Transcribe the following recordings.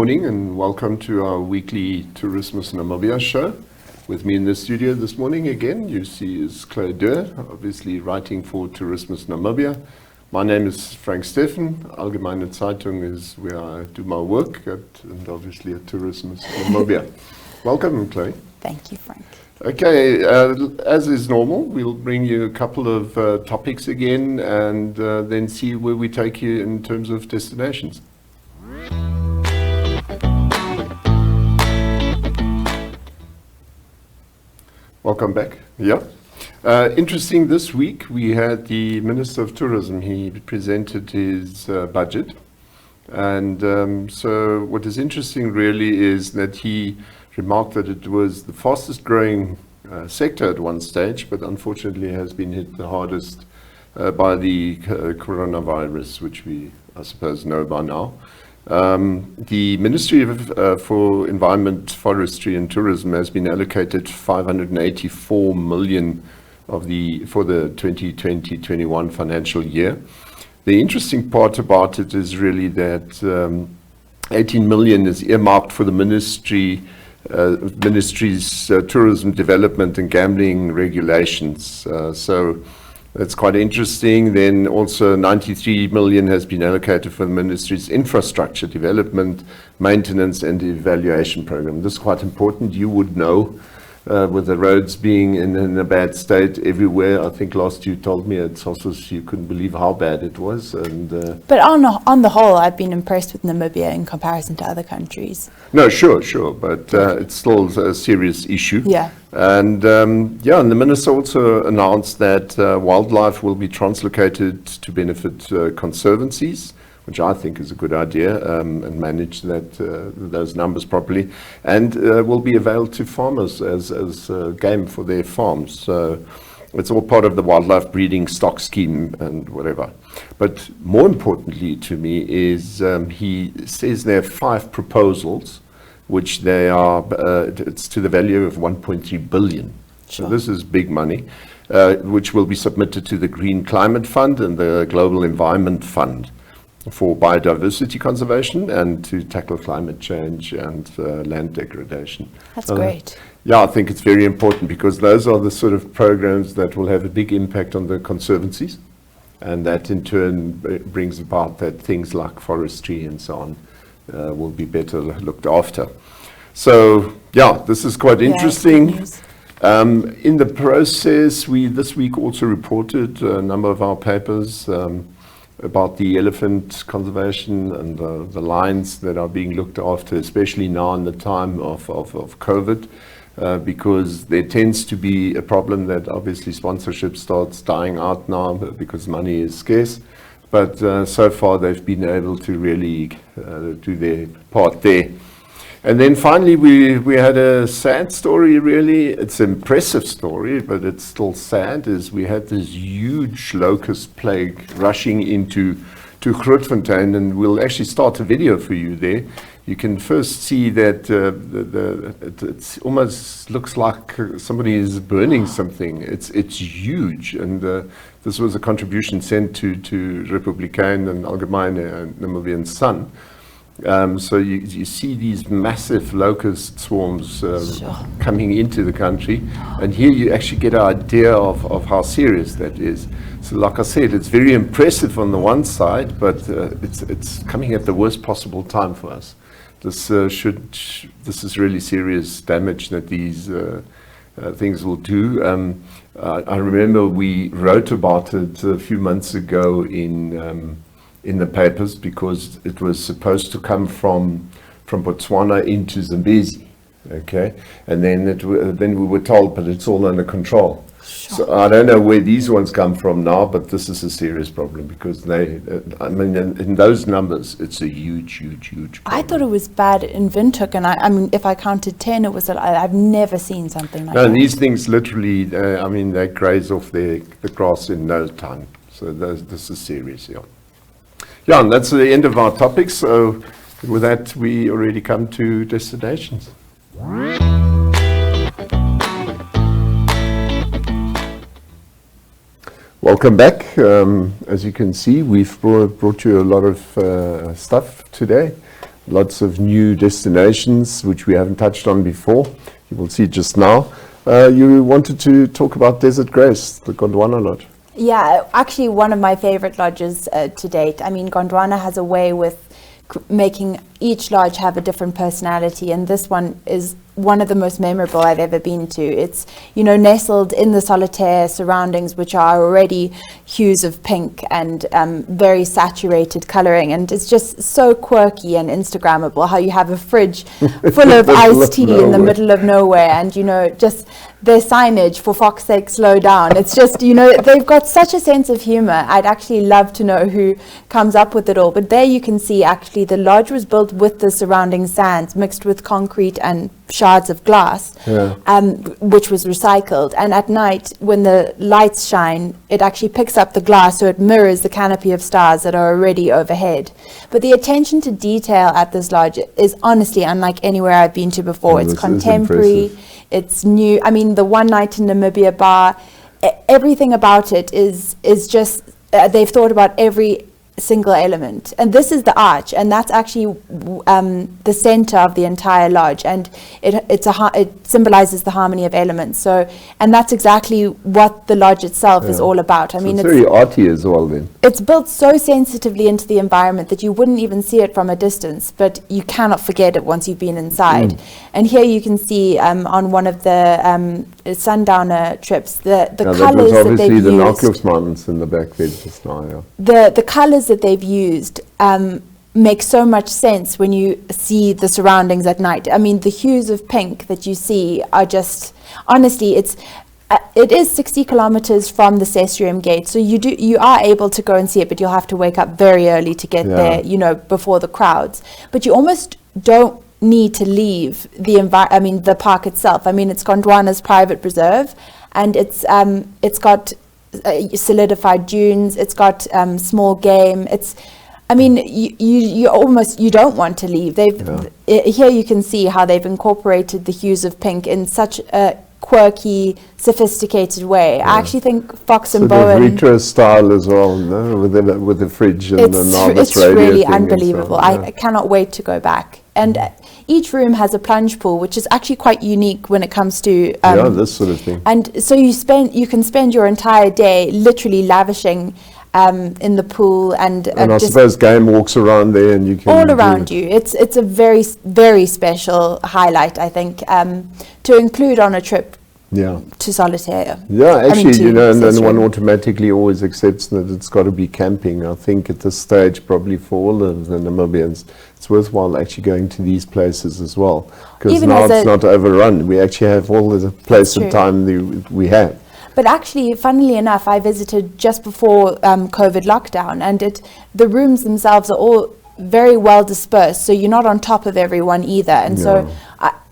morning and welcome to our weekly Tourismus Namibia show. With me in the studio this morning again, you see, is Chloe Deur, obviously writing for Tourismus Namibia. My name is Frank Steffen. Allgemeine Zeitung is where I do my work and obviously at Tourismus Namibia. Welcome, Chloe. Thank you, Frank. Okay, as is normal, we'll bring you a couple of topics again and then see where we take you in terms of destinations. Welcome back. Yeah. Interesting, this week we had the Minister of Tourism. He presented his budget. And so what is interesting really is that he remarked that it was the fastest growing sector at one stage, but unfortunately has been hit the hardest by the coronavirus, which we, I suppose, know by now. The Ministry for Environment, Forestry and Tourism has been allocated 584 million for the 2020-21 financial year. The interesting part about it is really that 18 million is earmarked for the ministry's tourism development and gambling regulations. So that's quite interesting. Then also 93 million has been allocated for the ministry's infrastructure development, maintenance and evaluation program. This is quite important. You would know with the roads being in a bad state everywhere. I think last you told me at Sosos you couldn't believe how bad it was. And but on the whole, I've been impressed with Namibia in comparison to other countries. No, sure, but it's still a serious issue. Yeah. And and the minister also announced that wildlife will be translocated to benefit conservancies, which I think is a good idea, and manage those numbers properly, and will be available to farmers as game for their farms. So it's all part of the wildlife breeding stock scheme and whatever. But more importantly to me is he says there are 5 proposals, which they are, it's to the value of 1.3 billion. Sure. So this is big money, which will be submitted to the Green Climate Fund and the Global Environment Fund for biodiversity conservation and to tackle climate change and land degradation. That's great. Yeah, I think it's very important because those are the sort of programs that will have a big impact on the conservancies, and that in turn brings about that things like forestry and so on will be better looked after. So yeah, this is quite interesting. In the process, we this week also reported a number of our papers about the elephant conservation and the lions that are being looked after, especially now in the time of COVID, because there tends to be a problem that obviously sponsorship starts dying out now because money is scarce. But so far they've been able to really do their part there. And then finally we had a sad story really. It's an impressive story, but it's still sad, is we had this huge locust plague rushing into Grootfontein, and we'll actually start a video for you there. You can first see that it almost looks like somebody is burning something. It's huge, and this was a contribution sent to Republikein and Allgemeine Namibian Sun. So you see these massive locust swarms coming into the country, and here you actually get an idea of how serious that is. So like I said, it's very impressive on the one side, but it's coming at the worst possible time for us. This is really serious damage that these things will do. I remember we wrote about it a few months ago in the papers because it was supposed to come from Botswana into Zambezi, okay, and then we were told, but it's all under control. Sure. So I don't know where these ones come from now, but this is a serious problem because in those numbers, it's a huge problem. I thought it was bad in Windhoek, and I mean, if I counted 10, it was. I've never seen something like that. No, these things literally, they graze off the grass in no time. So this is serious, yeah. Yeah, and that's the end of our topics. So with that, we already come to destinations. Welcome back. As you can see, we've brought you a lot of stuff today. lots of new destinations which we haven't touched on before. You will see just now. You wanted to talk about Desert Grace, the Gondwana Lodge. Yeah, actually one of my favorite lodges to date. I mean, Gondwana has a way with making each lodge have a different personality, and this one is one of the most memorable I've ever been to. It's, you know, nestled in the solitaire surroundings, which are already hues of pink and very saturated coloring, and it's just so quirky and Instagrammable how you have a fridge full of iced tea in the middle of nowhere, and, you know, just their signage, for fuck's sake, slow down. It's just, you know, they've got such a sense of humor. I'd actually love to know who comes up with it all. But there you can see actually the lodge was built with the surrounding sands mixed with concrete and shards of glass, which was recycled. And at night, when the lights shine, it actually picks up the glass, so it mirrors the canopy of stars that are already overhead. But the attention to detail at this lodge is honestly unlike anywhere I've been to before. It's contemporary. It's new. I mean, the one night in Namibia bar, everything about it is just, they've thought about every single element. And this is the arch, and that's actually the center of the entire lodge, and it symbolizes the harmony of elements. So, and that's exactly what the lodge itself is all about. I mean, it's very arty as well then. It's built so sensitively into the environment that you wouldn't even see it from a distance, but you cannot forget it once you've been inside. And here you can see on one of the sundowner trips, the colors that they've used. The Naukluft Mountains in the back there just now, The colors that they've used make so much sense when you see the surroundings at night. I mean, the hues of pink that you see are just, honestly, it is 60 kilometers from the Cesarium gate, so you are able to go and see it, but you'll have to wake up very early to get there, you know, before the crowds. But you almost don't need to leave the park itself. I mean, it's Gondwana's private preserve, and it's got solidified dunes, it's got small game. I mean, you don't want to leave. Here you can see how they've incorporated the hues of pink in such a quirky, sophisticated way. I actually think Fox and Bowen, retro style as well, no? with the fridge and the Narvis radio. It's really unbelievable. I cannot wait to go back. And each room has a plunge pool, which is actually quite unique when it comes to this sort of thing. And so you can spend your entire day literally lavishing in the pool, and I suppose game walks around there, and you can all around you. It's a very, very special highlight, I think, to include on a trip. To solitaire. Actually, and one automatically always accepts that it's got to be camping. I think at this stage, probably for all of the Namibians, it's worthwhile actually going to these places as well, because now it's not overrun. We actually have all the place and time we have. But actually, funnily enough, I visited just before COVID lockdown, and the rooms themselves are all very well dispersed, so you're not on top of everyone either. And so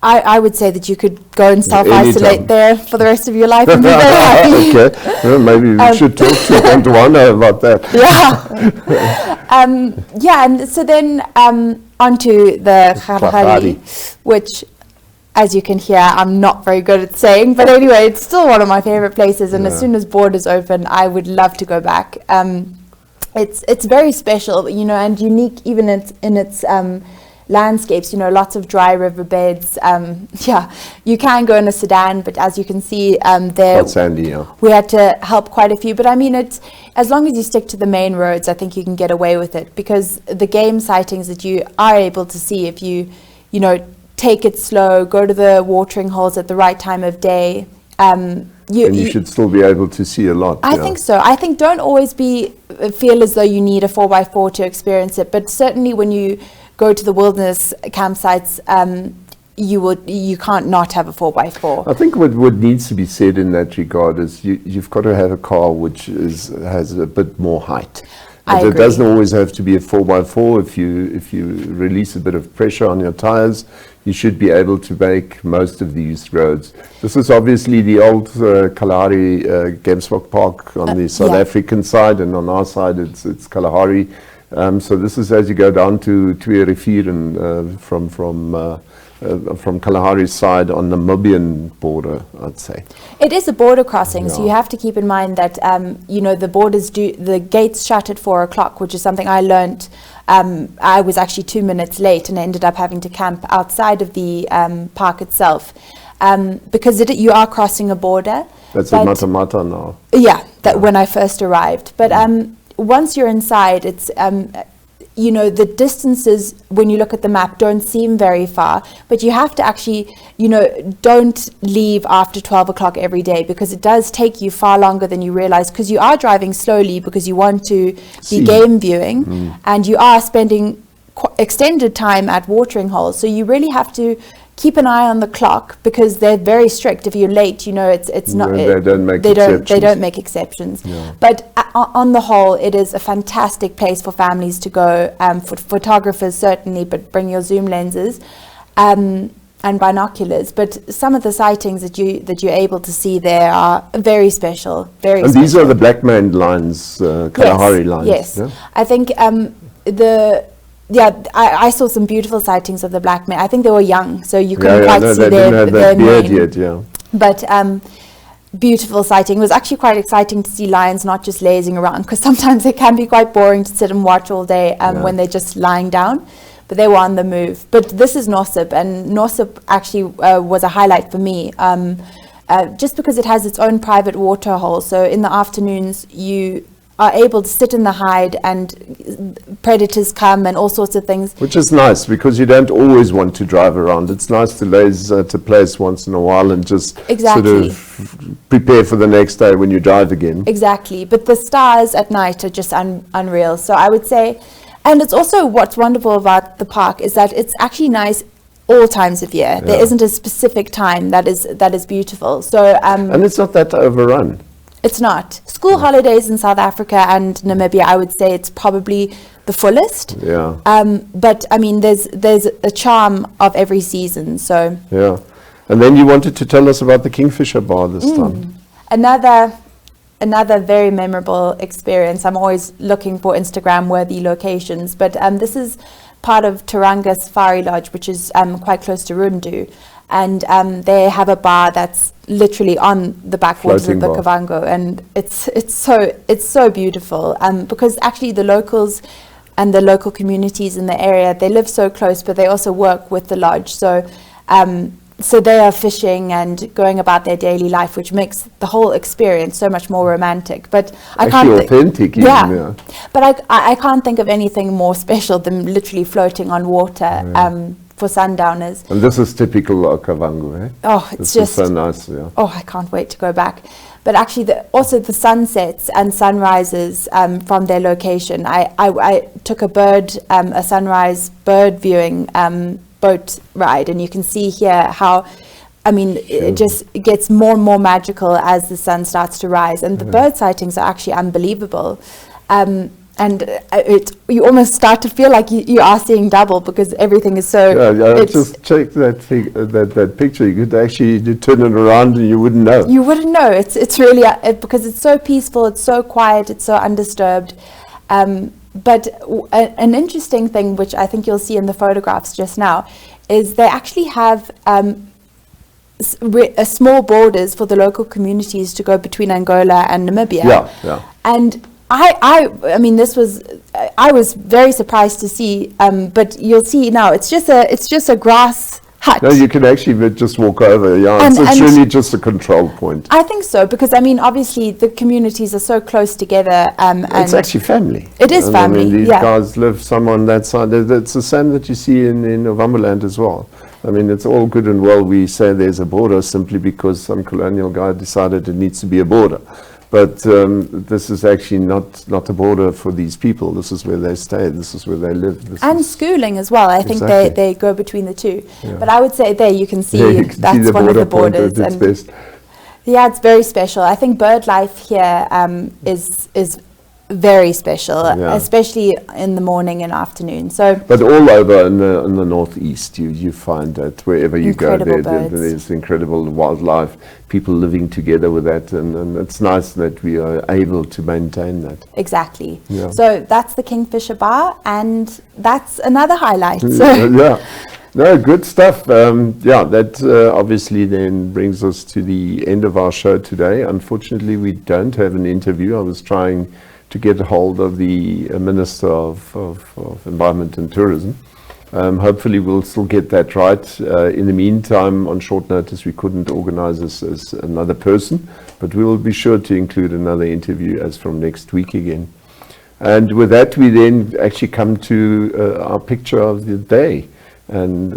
I would say that you could go and self-isolate there for the rest of your life and be very happy. Okay, well, maybe we should talk to Gondwana about that. And so then onto the Kgalagadi, which, as you can hear, I'm not very good at saying, but anyway, it's still one of my favorite places, and as soon as borders open, I would love to go back. It's very special, you know, and unique even in its landscapes, you know, lots of dry riverbeds. You can go in a sedan, but as you can see there, sandy, we had to help quite a few. But I mean, it's as long as you stick to the main roads, I think you can get away with it, because the game sightings that you are able to see if you take it slow, go to the watering holes at the right time of day. You should still be able to see a lot. I think so. I think don't always feel as though you need a 4x4 to experience it, but certainly when you go to the wilderness campsites, you can't not have a 4x4. I think what needs to be said in that regard is you've got to have a car which has a bit more height. And it doesn't always have to be a 4x4. If you release a bit of pressure on your tires, you should be able to make most of these roads. This is obviously the old Kalahari Gemsbok Park on the South African side, and on our side it's Kalahari. So this is as you go down to Tweerivier and from from Kalahari's side on the Namibian border, I'd say. It is a border crossing, so Yeah. you have to keep in mind that the gates shut at 4 o'clock, which is something I learned. I was actually 2 minutes late and ended up having to camp outside of the park itself because you are crossing a border. That's in Matamata now. Yeah, when I first arrived. But once you're inside, it's the distances, when you look at the map, don't seem very far, but you have to actually, don't leave after 12 o'clock every day, because it does take you far longer than you realize, because you are driving slowly because you want to be game viewing, and you are spending extended time at watering holes. So you really have to keep an eye on the clock, because they're very strict. If you're late, it's not. They don't make they exceptions. They don't make exceptions. Yeah. But on the whole, it is a fantastic place for families to go. For photographers certainly, but bring your zoom lenses and binoculars. But some of the sightings that you're able to see there are very special. And these are the black man lines, Kalahari lines. Yes, yeah? I think I saw some beautiful sightings of the black men. I think they were young, so you couldn't quite see they didn't have their that beard mane. yet, yeah. But beautiful sighting. It was actually quite exciting to see lions not just lazing around, because sometimes it can be quite boring to sit and watch all day when they're just lying down. But they were on the move. But this is Nosip, and Nosip actually was a highlight for me, just because it has its own private water hole. So in the afternoons, you are able to sit in the hide and predators come and all sorts of things. Which is nice, because you don't always want to drive around. It's nice to laze at a place once in a while and just sort of prepare for the next day when you drive again. Exactly. But the stars at night are just unreal. So I would say, and it's also what's wonderful about the park is that it's actually nice all times of year. Yeah. There isn't a specific time that is beautiful. So and it's not that overrun. It's not. School holidays in South Africa and Namibia, I would say it's probably the fullest. Yeah. But I mean, there's a charm of every season. So. Yeah. And then you wanted to tell us about the Kingfisher Bar this time. Another very memorable experience. I'm always looking for Instagram-worthy locations, but this is part of Turanga Safari Lodge, which is quite close to Rundu. And they have a bar that's literally on the backwaters of the Kavango, and it's so beautiful. Because actually the locals and the local communities in the area, they live so close, but they also work with the lodge. So so they are fishing and going about their daily life, which makes the whole experience so much more romantic. But I can't authentic. Yeah. But I can't think of anything more special than literally floating on water. For sundowners. And this is typical Kavango, eh? Oh, it's just so nice, yeah. Oh, I can't wait to go back. But actually, also the sunsets and sunrises from their location. I took a sunrise bird viewing boat ride, and you can see here how, I mean, it gets more and more magical as the sun starts to rise, and the bird sightings are actually unbelievable. And you almost start to feel like you are seeing double, because everything is so. Yeah, just check that picture. You could actually turn it around and you wouldn't know. You wouldn't know. It's really because it's so peaceful. It's so quiet. It's so undisturbed. But an interesting thing, which I think you'll see in the photographs just now, is they actually have small borders for the local communities to go between Angola and Namibia. Yeah. And I mean, I was very surprised to see, but you'll see now, it's just a grass hut. No, you can actually just walk over. Yeah, it's really just a control point. I think so, because I mean, obviously the communities are so close together. And it's actually family. It is family. I mean, these guys live some on that side. It's the same that you see in Ovamboland as well. I mean, it's all good and well. We say there's a border simply because some colonial guy decided it needs to be a border. But this is actually not a border for these people. This is where they stay. This is where they live. And schooling as well. I think they go between the two. Yeah. But I would say there you can see that's one of the borders. And best. Yeah, it's very special. I think bird life here is very special, especially in the morning and afternoon. So, but all over in the northeast, you find that wherever you go, there's incredible wildlife, people living together with that, and it's nice that we are able to maintain that. Exactly. Yeah. So that's the Kingfisher Bar, and that's another highlight. So yeah. No, good stuff. Yeah, that obviously then brings us to the end of our show today. Unfortunately, we don't have an interview. I was trying to get a hold of the Minister of Environment and Tourism. Hopefully we'll still get that right. In the meantime, on short notice, we couldn't organize this as another person, but we will be sure to include another interview as from next week again. And with that, we then actually come to our picture of the day. And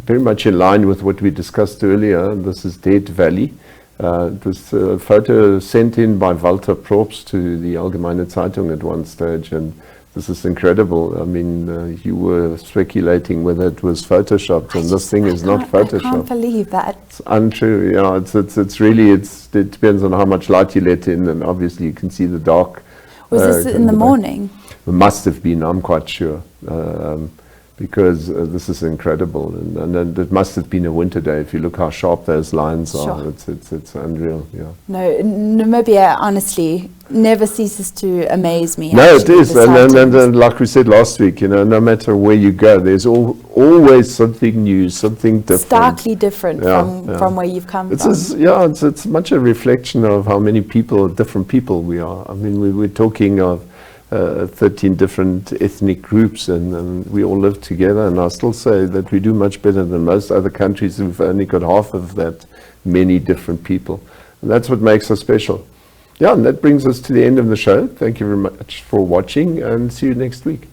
very much in line with what we discussed earlier, this is Dead Valley. It was a photo sent in by Walter Probst to the Allgemeine Zeitung at one stage, and this is incredible. I mean, you were speculating whether it was photoshopped, and this thing is not photoshopped. I can't believe that. It's untrue. You know, it's really, it depends on how much light you let in, and obviously you can see the dark. Was this in the morning? It must have been, I'm quite sure. Because this is incredible, and it must have been a winter day. If you look how sharp those lines are, it's unreal. Yeah. No, Namibia honestly never ceases to amaze me. No, it is, and like we said last week, you know, no matter where you go, there's always something new, something different. Starkly different from where you've come from. It's much a reflection of how many different people we are. I mean, we're talking of 13 different ethnic groups, and we all live together, and I still say that we do much better than most other countries who've only got half of that many different people. And that's what makes us special. Yeah, and that brings us to the end of the show. Thank you very much for watching, and see you next week.